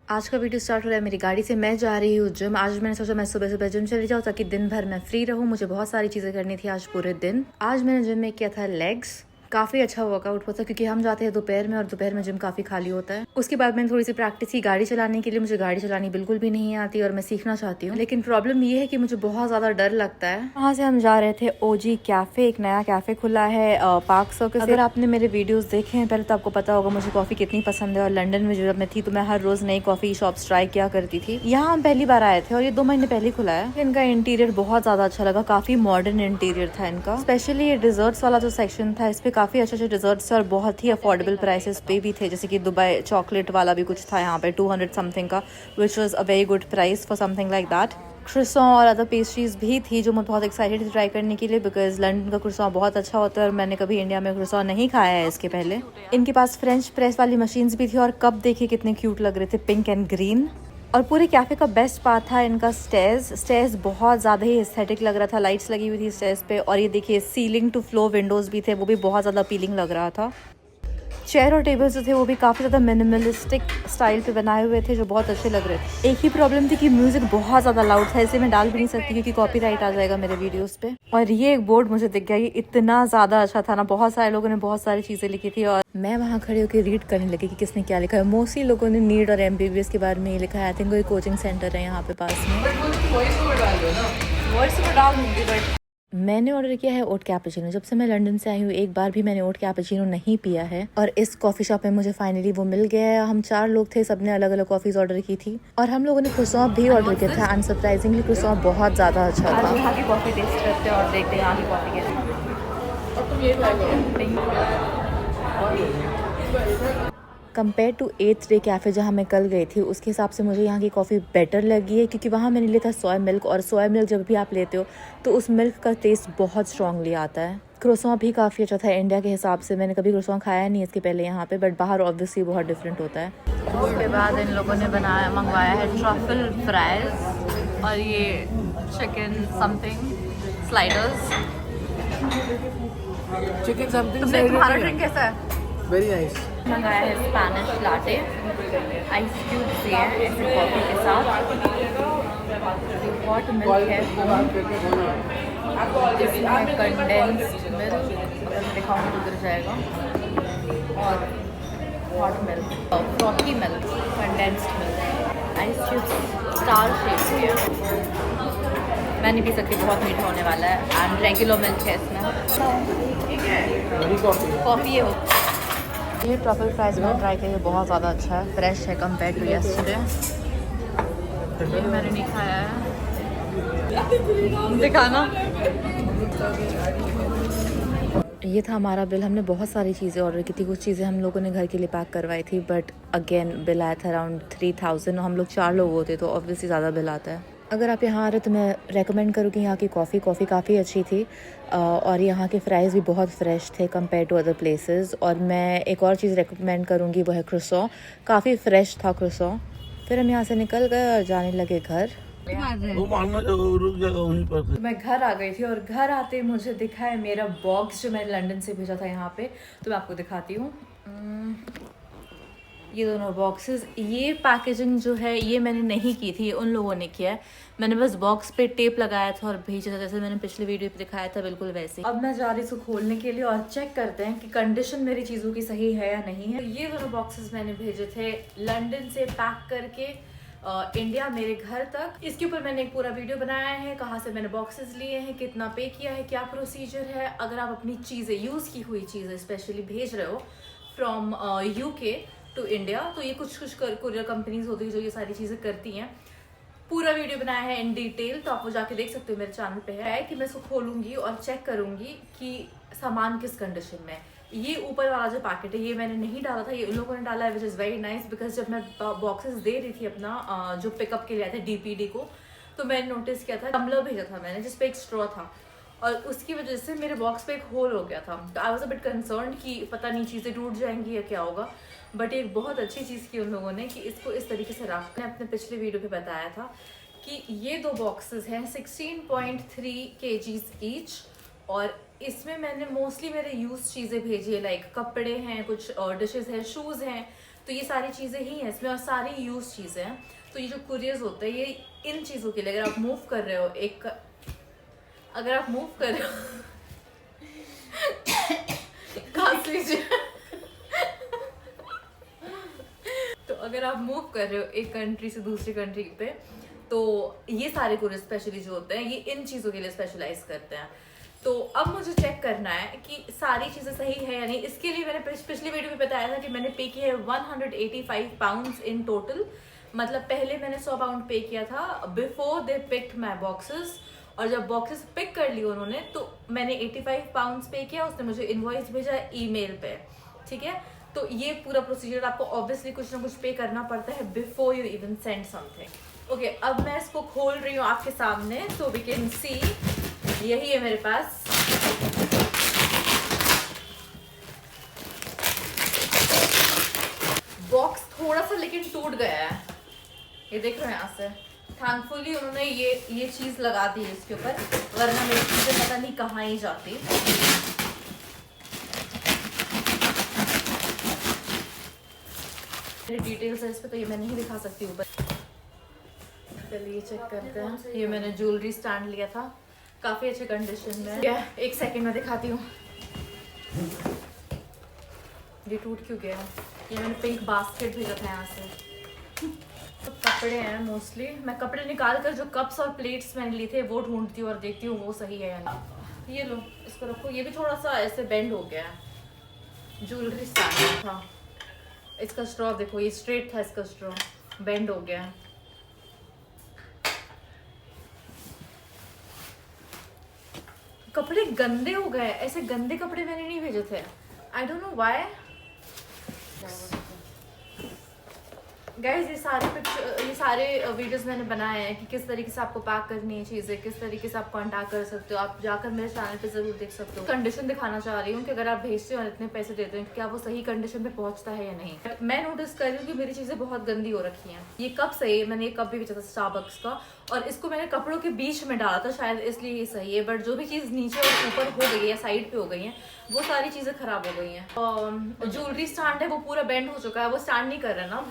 आज का video start हो रहा है मेरी गाड़ी से। मैं जा रही हूँ जिम। आज मैंने सोचा मैं सुबह सुबह जिम चली जाऊँ ताकि दिन भर मैं फ्री रहूँ। मुझे बहुत सारी चीज़ें करनी थी आज पूरे दिन। आज मैंने जिम में किया था लेग्स। काफ़ी अच्छा वर्कआउट होता है क्योंकि हम जाते हैं दोपहर में और दोपहर में जिम काफ़ी खाली होता है। उसके बाद मैंने थोड़ी सी प्रैक्टिस की गाड़ी चलाने के लिए। मुझे गाड़ी चलानी बिल्कुल भी नहीं आती और मैं सीखना चाहती हूँ, लेकिन प्रॉब्लम ये है कि मुझे बहुत ज़्यादा डर लगता है। वहाँ से हम जा रहे थे ओजी कैफ़े। एक नया कैफ़े खुला है पार्क सर्कस। अगर आपने मेरे वीडियोस देखे हैं पहले तो आपको पता होगा मुझे कॉफ़ी कितनी पसंद है। और लंदन में जब मैं थी तो मैं हर रोज़ नई कॉफ़ी शॉप्स ट्राई किया करती थी। यहाँ हम पहली बार आए थे और ये 2 महीने पहले खुला है। इनका इंटीरियर बहुत ज़्यादा अच्छा लगा। काफ़ी मॉडर्न इंटीरियर था इनका। स्पेशली ये डिजर्ट्स वाला जो सेक्शन था इस पे काफ़ी अच्छे अच्छे डिजर्ट्स और बहुत ही अफोर्डेबल प्राइसेस पे भी थे। जैसे कि दुबई चॉकलेट वाला भी कुछ था यहाँ पे 200 समथिंग का, which was a very good price for something like that. Croissant और अदर पेस्ट्रीज भी थी जो मैं बहुत एक्साइटेड थी ट्राई करने के लिए, बिकॉज लंदन का क्रोसॉन बहुत अच्छा होता है और मैंने कभी इंडिया में क्रोसॉन नहीं खाया है इसके पहले। इनके पास फ्रेंच प्रेस वाली मशीन्स भी थी और कप देखिए कितने क्यूट लग रहे थे, पिंक एंड ग्रीन। और पूरे कैफ़े का बेस्ट पार्ट था इनका स्टेयर्स बहुत ज़्यादा ही एस्थेटिक लग रहा था। लाइट्स लगी हुई थी स्टेयर्स पे और ये देखिए सीलिंग टू फ्लोर विंडोज़ भी थे, वो भी बहुत ज़्यादा अपीलिंग लग रहा था। चेयर और टेबल्स जो थे वो भी काफ़ी ज़्यादा मिनिमलिस्टिक स्टाइल पे बनाए हुए थे जो बहुत अच्छे लग रहे थे। एक ही प्रॉब्लम थी कि म्यूज़िक बहुत ज़्यादा लाउड था, इसे मैं डाल भी नहीं सकती क्योंकि कॉपीराइट आ जाएगा मेरे वीडियोस पे। और ये एक बोर्ड मुझे दिख गया, ये इतना ज़्यादा अच्छा था ना। बहुत सारे लोगों ने बहुत सारी चीज़ें लिखी थी और मैं वहाँ खड़े होकर रीड करने लगी कि किसने क्या लिखा है। मोस्टली लोगों ने नीट और MBBS के बारे में ये लिखा है। आई थिंक कोई कोचिंग सेंटर है यहाँ पे पास में। मैंने ऑर्डर किया है ओट कैपुचिनो। जब से मैं लंदन से आई हूँ एक बार भी मैंने ओट कैपुचिनो नहीं पिया है और इस कॉफ़ी शॉप में मुझे फाइनली वो मिल गया है। हम 4 लोग थे, सबने अलग अलग कॉफ़ीज ऑर्डर की थी और हम लोगों ने क्रोसॉन भी ऑर्डर किया था। अनसरप्राइजिंगली क्रोसॉन बहुत ज़्यादा अच्छा था। यहाँ की कॉफ़ी टेस्ट करते हैं और देखते हैं यहाँ की कॉफ़ी कैसी। Compare to 8th day cafe जहाँ मैं कल गई थी उसके हिसाब से मुझे यहाँ की कॉफ़ी बेटर लगी है क्योंकि वहाँ मैंने लिया था सोया मिल्क और सोया मिल्क जब भी आप लेते हो तो उस मिल्क का टेस्ट बहुत स्ट्रांगली आता है। क्रोसॉन भी काफ़ी अच्छा था इंडिया के हिसाब से। मैंने कभी क्रोसॉन खाया नहीं इसके पहले यहाँ पे, बट बाहर ऑब्वियसली बहुत डिफरेंट होता है। उसके बाद इन लोगों ने मंगवाया है ट्रफल फ्राइज और ये chicken something sliders. Chicken something. तुम्हारा ड्रिंक कैसा है? Very nice. मंगाया है स्पैनिश लाटे, आइस क्यूब से ऐसे कॉफ़ी के साथ। हॉट मिल्क है, इसमें कंडेंस्ड मिल्क, अगर मैं दिखाऊंगी तो गिर जाएगा, और hot milk, frothy milk, condensed milk, ice cube star shape के है। मैं नहीं पी सकती, बहुत मीठा होने वाला है। एंड रेगुलर मिल्क है इसमें। कॉफ़ी ये होती है। ये ट्रफल फ्राइज मैंने ट्राई किया, बहुत ज़्यादा अच्छा है, फ्रेश है कंपेयर टू यस्टरडे। ये मैंने नहीं खाया है, दिखाना। ये था हमारा बिल। हमने बहुत सारी चीज़ें ऑर्डर की थी। कुछ चीज़ें हम लोगों ने घर के लिए पैक करवाई थी, बट अगेन बिल आया था अराउंड 3000। हम लोग 4 लोग होते तो ऑब्वियसली ज़्यादा बिल आता है। अगर आप यहाँ आ रहे तो मैं रेकमेंड करूँगी यहाँ की कॉफ़ी काफ़ी अच्छी थी और यहाँ के फ्राइज़ भी बहुत फ्रेश थे कंपेयर टू अदर प्लेसेस। और मैं एक और चीज़ रेकमेंड करूँगी वो है क्रोसॉन, काफ़ी फ्रेश था क्रोसॉन। फिर हम यहाँ से निकल गए और जाने लगे घर। मैं घर आ गई थी और घर आते मुझे दिखा है मेरा बॉक्स जो मैंने लंदन से भेजा था यहाँ पे, तो मैं आपको दिखाती हूँ। ये दोनों बॉक्सेस, ये पैकेजिंग जो है ये मैंने नहीं की थी, उन लोगों ने किया है। मैंने बस बॉक्स पे टेप लगाया था और भेजा था, जैसे मैंने पिछले वीडियो पे दिखाया था बिल्कुल वैसे। अब मैं जा रही हूँ खोलने के लिए और चेक करते हैं कि कंडीशन मेरी चीज़ों की सही है या नहीं है। ये दोनों बॉक्सेस मैंने भेजे थे लंदन से पैक करके इंडिया मेरे घर तक। इसके ऊपर मैंने एक पूरा वीडियो बनाया है, कहाँ से मैंने बॉक्सेस लिए हैं, कितना पे किया है, क्या प्रोसीजर है। अगर आप अपनी चीज़ें, यूज़ की हुई चीज़ें स्पेशली भेज रहे हो फ्रॉम UK टू इंडिया, तो ये कुछ कुरियर कंपनीज होती है जो ये सारी चीज़ें करती हैं। पूरा वीडियो बनाया है इन डिटेल, तो आप वो जाके देख सकते हो, मेरे चैनल पे है। कि मैं इसको खोलूंगी और चेक करूंगी कि सामान किस कंडीशन में। ये ऊपर वाला जो पैकेट है ये मैंने नहीं डाला था, ये उन लोगों ने डाला है, which is very nice. Because जब मैं बॉक्सेस दे रही थी अपना जो पिकअप के लिए आए थे DPD को, तो मैंने नोटिस किया था टम्बलर भेजा था मैंने जिसपे एक स्ट्रॉ था और उसकी वजह से मेरे बॉक्स पे एक होल हो गया था। तो I was a bit concern कि पता नहीं चीज़ें टूट जाएंगी या क्या होगा। बट एक बहुत अच्छी चीज़ की उन लोगों ने कि इसको इस तरीके से रख। मैंने अपने पिछले वीडियो पे बताया था कि ये 2 बॉक्सेस हैं 16.3 kgs ईच, और इसमें मैंने मोस्टली मेरे यूज चीज़ें भेजी है, लाइक कपड़े हैं, कुछ डिशेस हैं, शूज़ हैं। तो ये सारी चीज़ें ही हैं इसमें और सारी यूज चीज़ें हैं। तो ये जो कुरियर्स होते हैं ये इन चीज़ों के लिए, अगर आप मूव कर रहे हो तो अगर आप मूव कर रहे हो एक कंट्री से दूसरी कंट्री पे, तो ये सारे कुरियर स्पेशली जो होते हैं ये इन चीज़ों के लिए स्पेशलाइज करते हैं। तो अब मुझे चेक करना है कि सारी चीज़ें सही है या नहीं। इसके लिए मैंने पिछली वीडियो में बताया था कि मैंने पे किया है 185 पाउंड्स इन टोटल। मतलब पहले मैंने 100 पाउंड पे किया था before they picked my boxes, और जब बॉक्सेस पिक कर लिए उन्होंने तो मैंने 85 पाउंड्स पे किया। उसने मुझे इनवॉइस भेजा ईमेल पे, ठीक है। तो ये पूरा प्रोसीजर आपको ऑब्वियसली कुछ ना कुछ पे करना पड़ता है before you even send something. Okay, अब मैं इसको खोल रही हूँ आपके सामने सो वी कैन सी। यही है मेरे पास। बॉक्स थोड़ा सा लेकिन टूट गया है, ये देख रहे हैं यहाँ से। थैंकफुली उन्होंने ये चीज लगा दी है इसके ऊपर, वरना मेरी चीजें पता नहीं कहाँ ही जाती। मेरी डिटेल्स है इस पे तो ये मैं नहीं दिखा सकती ऊपर। चलिए चेक करते हैं। ये मैंने ज्वेलरी स्टैंड लिया था, काफी अच्छे कंडीशन में। एक सेकंड में दिखाती हूँ। ये टूट क्यों गया? ये मैंने पिंक बास्केट भेजा था यहाँ से। तो कपड़े हैं मोस्टली। मैं कपड़े निकाल कर जो कप्स और प्लेट्स मैंने लिए थे वो ढूंढती हूँ और देखती हूँ वो सही है या नहीं। ये लो, इसको रखो। ये भी थोड़ा सा ऐसे बेंड हो गया है। ज्वेलरी स्टैंड था, इसका स्ट्रॉ देखो, ये स्ट्रेट था, इसका स्ट्रॉ बेंड हो गया है। कपड़े गंदे हो गए। ऐसे गंदे कपड़े मैंने नहीं भेजे थे। I don't know why. Guys ये सारे वीडियोस मैंने बनाए हैं कि किस तरीके से आपको पैक करनी है चीज़ें, किस तरीके से आप कांटेक्ट कर सकते हो। आप जाकर मेरे चैनल पे ज़रूर देख सकते हो। कंडीशन दिखाना चाह रही हूँ कि अगर आप भेजते हो और इतने पैसे देते हैं क्या वो सही कंडीशन पे पहुँचता है या नहीं। मैं नोटिस कर रही हूँ कि मेरी चीज़ें बहुत गंदी हो रखी हैं। ये कप सही है, मैंने ये कप भी बेचा था स्टारबक्स का, और इसको मैंने कपड़ों के बीच में डाला था शायद इसलिए ये सही है। बट जो भी चीज़ नीचे और ऊपर हो गई है, साइड पे हो गई है, वो सारी चीज़ें खराब हो गई हैं। ज्वेलरी स्टैंड है वो पूरा बेंड हो चुका है, वो स्टैंड नहीं कर रहा ना।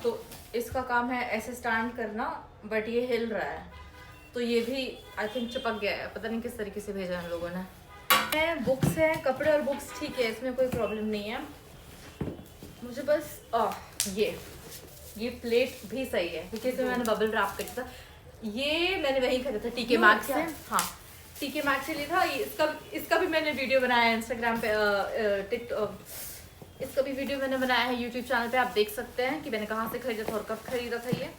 तो इसका काम है ऐसे स्टैंड करना, बट ये हिल रहा है तो ये भी आई थिंक चिपक गया है। पता नहीं किस तरीके से भेजा है हम लोगों ने। बुक्स हैं, कपड़े और बुक्स ठीक है, इसमें कोई प्रॉब्लम नहीं है। मुझे बस ये प्लेट भी सही है क्योंकि इसमें मैंने बबल रैप किया था। ये मैंने वहीं खरीदा था टीके मैक्स से। हाँ, टीके मैक्स से लिया था। इसका भी मैंने वीडियो बनाया है इंस्टाग्राम पे, इसका भी वीडियो मैंने बनाया है यूट्यूब चैनल पे, आप देख सकते हैं कि मैंने कहाँ से खरीदा था और कब खरीदा था ये।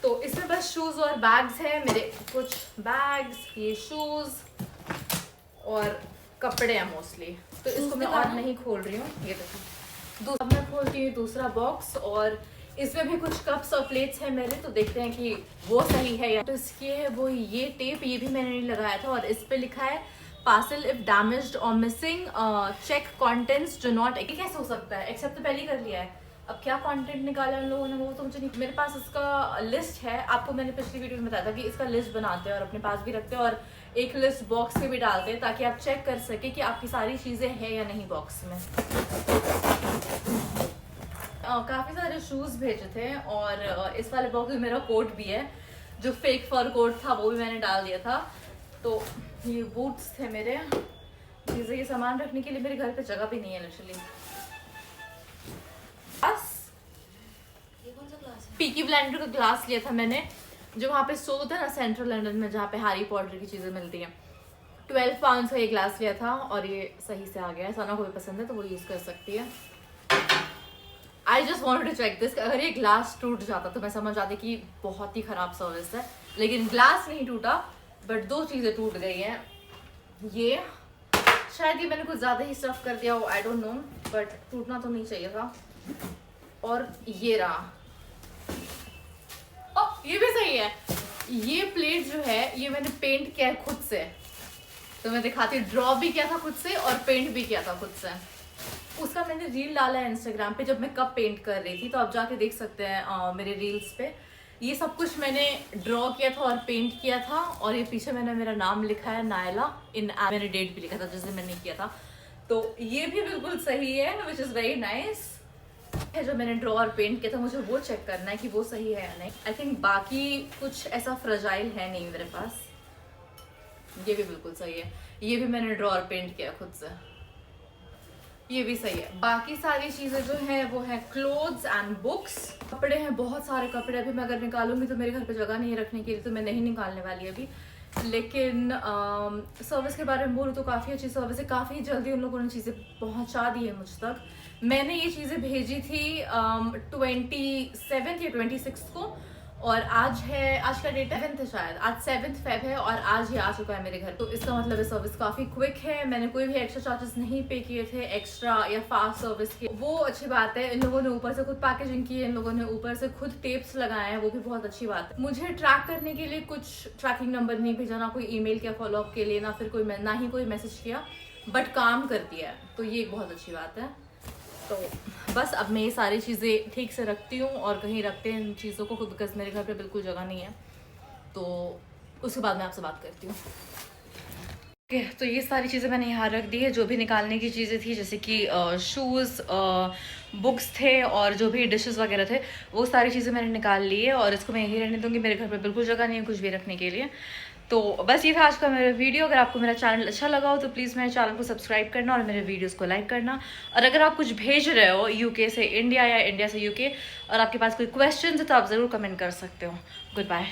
तो इसमें बस शूज़ और बैग्स हैं मेरे, कुछ बैग्स, ये शूज़ और कपड़े हैं मोस्टली। तो इसको मैं और नहीं खोल रही हूँ। ये देखो, अब मैं खोलती हूँ दूसरा बॉक्स और इसमें भी कुछ कप्स और प्लेट्स हैं मेरे। तो देखते हैं कि वो सही है या। तो इसकी है वो ये टेप, ये भी मैंने नहीं लगाया था, और इस पे लिखा है पार्सल इफ डैमेज्ड और missing, check contents do not. कैसे हो सकता है? एक्सेप्ट तो पहले ही कर लिया है, अब क्या कंटेंट निकाला उन लोगों ने वो तो मुझे नहीं। मेरे पास इसका लिस्ट है, आपको मैंने पिछली वीडियो में बताया था कि इसका लिस्ट बनाते हैं और अपने पास भी रखते हैं, और एक लिस्ट बॉक्स में भी डालते हैं ताकि आप चेक कर सके कि आपकी सारी चीज़ें हैं या नहीं बॉक्स में। काफ़ी सारे शूज़ भेजे थे, और इस वाले बॉक्स में मेरा कोट भी है, जो फेक फर कोट था वो भी मैंने डाल दिया था। तो ये बूट्स थे मेरे, चीज़ें, ये सामान रखने के लिए मेरे घर पे जगह भी नहीं है लिटरली। बस ये कौन सा ग्लास है? पीकी ब्लेंडर का ग्लास लिया था मैंने, जो वहाँ पे स्टोर था ना सेंट्रल लंदन में, जहाँ पे हैरी पॉटर की चीज़ें मिलती हैं। 12 पाउंड का ये ग्लास लिया था और ये सही से आ गया है। सना को भी पसंद है तो वो यूज़ कर सकती है। I just want to check this. अगर ये ग्लास टूट जाता तो मैं समझ जाती कि बहुत ही ख़राब सर्विस है, लेकिन ग्लास नहीं टूटा, बट दो चीज़ें टूट गई हैं। ये शायद ये मैंने कुछ ज़्यादा ही स्टफ कर दिया हो, आई डोंट नो, बट टूटना तो नहीं चाहिए था। और ये रहा, ये भी सही है। ये प्लेट जो है ये मैंने पेंट किया है खुद से, तो मैं दिखाती हूँ। ड्रॉ भी किया था खुद से और पेंट भी किया था खुद से। उसका मैंने रील डाला है इंस्टाग्राम पे जब मैं कप पेंट कर रही थी, तो आप जाके देख सकते हैं मेरे रील्स पे। ये सब कुछ मैंने ड्रॉ किया था और पेंट किया था, और ये पीछे मैंने मेरा नाम लिखा है नायला इन, मैंने डेट भी लिखा था जिस दिन मैंने किया था। तो ये भी बिल्कुल सही है, विच इज़ वेरी नाइस। है जो मैंने ड्रॉअर पेंट किया था, मुझे वो चेक करना है कि वो सही है या नहीं। आई थिंक बाकी कुछ ऐसा फ्रजाइल है नहीं मेरे पास। ये भी बिल्कुल सही है, ये भी मैंने ड्रॉअर पेंट किया खुद से, ये भी सही है। बाकी सारी चीज़ें जो है वो है क्लोथ्स एंड बुक्स। कपड़े हैं, बहुत सारे कपड़े। अभी मैं अगर निकालूंगी तो मेरे घर पे जगह नहीं है रखने के लिए, तो मैं नहीं निकालने वाली अभी। लेकिन सर्विस के बारे में बोलूँ तो काफ़ी अच्छी सर्विस है, काफ़ी जल्दी उन लोगों ने चीज़ें पहुंचा दी है मुझ तक। मैंने ये चीज़ें भेजी थी 27 या 26 को, और आज है, आज का डेट 7 है शायद, आज 7 फेब है और आज ये आ चुका है मेरे घर। तो इसका मतलब है सर्विस काफ़ी क्विक है। मैंने कोई भी एक्स्ट्रा चार्जेस नहीं पे किए थे एक्स्ट्रा या फास्ट सर्विस के, वो अच्छी बात है। इन लोगों ने ऊपर से खुद पैकेजिंग की है, इन लोगों ने ऊपर से खुद टेप्स लगाए हैं, वो भी बहुत अच्छी बात है। मुझे ट्रैक करने के लिए कुछ ट्रैकिंग नंबर नहीं भेजा, ना कोई ईमेल किया फॉलोअप के लिए, ना फिर कोई ना ही कोई मैसेज किया, बट काम कर दिया है, तो ये एक बहुत अच्छी बात है। तो बस अब मैं ये सारी चीज़ें ठीक से रखती हूँ, और कहीं रखते हैं इन चीज़ों को खुद, बिकॉज मेरे घर पे बिल्कुल जगह नहीं है। तो उसके बाद मैं आपसे बात करती हूँ। ओके, तो ये सारी चीज़ें मैंने यहाँ रख दी है, जो भी निकालने की चीज़ें थी, जैसे कि शूज़, बुक्स थे, और जो भी डिशेस वगैरह थे, वो सारी चीज़ें मैंने निकाल ली है। और इसको मैं यहीं रहने दूँगी, मेरे घर पे बिल्कुल जगह नहीं है कुछ भी रखने के लिए। तो बस ये था आज का मेरा वीडियो। अगर आपको मेरा चैनल अच्छा लगा हो तो प्लीज़ मेरे चैनल को सब्सक्राइब करना और मेरे वीडियोस को लाइक करना। और अगर आप कुछ भेज रहे हो यूके से इंडिया या इंडिया से यूके, और आपके पास कोई क्वेश्चन है, तो आप ज़रूर कमेंट कर सकते हो। Good bye.